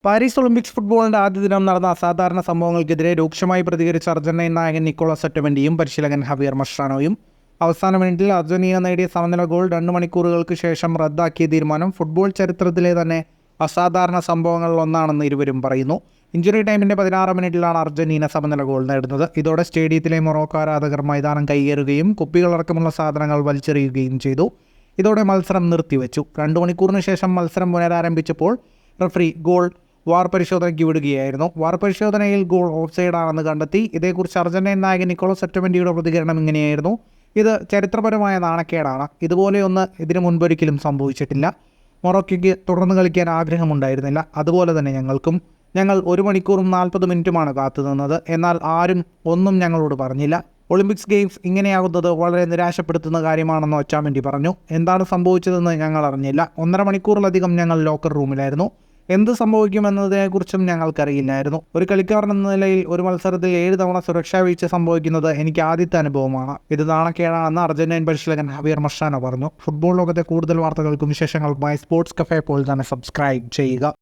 Paris Olympics ഫുട്ബോളിന്റെ ആദ്യ ദിനം നടന്ന അസാധാരണ സംഭവങ്ങൾക്കെതിരെ രൂക്ഷമായി പ്രതികരിച്ച അർജന്റീൻ നായകൻ നിക്കോളാസ് ഒറ്റമെന്റിയും പരിശീലകൻ ഹവിയർ മസ്ട്രാനോയും അവസാന മിനിറ്റിൽ അർജന്റീന നേടിയ സമനില ഗോൾ 2 മണിക്കൂറുകൾക്ക് ശേഷം റദ്ദാക്കിയ തീരുമാനം ഫുട്ബോൾ ചരിത്രത്തിലെ തന്നെ അസാധാരണ സംഭവങ്ങളിൽ ഒന്നാണെന്ന് ഇരുവരും പറയുന്നു. ഇഞ്ചുറി ടൈമിന്റെ 16 മിനിറ്റിലാണ് അർജന്റീന സമനില ഗോൾ നേടുന്നത്. ഇതോടെ സ്റ്റേഡിയത്തിലെ മൊറോക്കോ ആരാധകർ മൈതാനം കൈയേറുകയും കുപ്പികളടക്കമുള്ള സാധനങ്ങൾ വലിച്ചെറിയുകയും ചെയ്തു. ഇതോടെ മത്സരം നിർത്തിവെച്ചു. 2 മണിക്കൂറിന് ശേഷം മത്സരം പുനരാരംഭിച്ചപ്പോൾ റഫറി ഗോൾ വാർ പരിശോധനയ്ക്ക് വിടുകയായിരുന്നു. വാർ പരിശോധനയിൽ ഗോൾ ഓഫ് സൈഡാണെന്ന് കണ്ടെത്തി. ഇതേക്കുറിച്ച് അർജന്റീൻ നായകൻ നിക്കോളാസ് ഒറ്റമെന്റിയുടെ പ്രതികരണം ഇങ്ങനെയായിരുന്നു: ഇത് ചരിത്രപരമായ നാണക്കേടാണ്. ഇതുപോലെയൊന്ന് ഇതിനു മുൻപൊരിക്കലും സംഭവിച്ചിട്ടില്ല. മൊറോക്കോയ്ക്ക് തുടർന്ന് കളിക്കാൻ ആഗ്രഹമുണ്ടായിരുന്നില്ല. അതുപോലെ തന്നെ ഞങ്ങൾക്കും. ഞങ്ങൾ 1 മണിക്കൂറും 40 മിനിറ്റുമാണ് കാത്തുനിന്നത്. എന്നാൽ ആരും ഒന്നും ഞങ്ങളോട് പറഞ്ഞില്ല. ഒളിമ്പിക്സ് ഗെയിംസ് ഇങ്ങനെയാകുന്നത് വളരെ നിരാശപ്പെടുത്തുന്ന കാര്യമാണെന്ന് ഒറ്റമെന്റി പറഞ്ഞു. എന്താണ് സംഭവിച്ചതെന്ന് ഞങ്ങൾ അറിഞ്ഞില്ല. 1.5 മണിക്കൂറിലധികം ഞങ്ങൾ ലോക്കർ റൂമിലായിരുന്നു. എന്ത് സംഭവിക്കുമെന്നതിനെക്കുറിച്ചും ഞങ്ങൾക്കറിയില്ലായിരുന്നു. ഒരു കളിക്കാരൻ എന്ന നിലയിൽ ഒരു മത്സരത്തിൽ 7 തവണ സുരക്ഷാ വീഴ്ച സംഭവിക്കുന്നത് എനിക്ക് ആദ്യത്തെ അനുഭവമാണ്. ഇത് നാണക്കേടാണെന്ന് അർജന്റീൻ പരിശീലകൻ ഹവിയർ മസ്ട്രാനോ പറഞ്ഞു. ഫുട്ബോൾ ലോകത്തെ കൂടുതൽ വാർത്തകൾക്കും വിശേഷങ്ങൾക്കുമായി സ്പോർട്സ് കഫേ പോൽ തന്നെ സബ്സ്ക്രൈബ് ചെയ്യുക.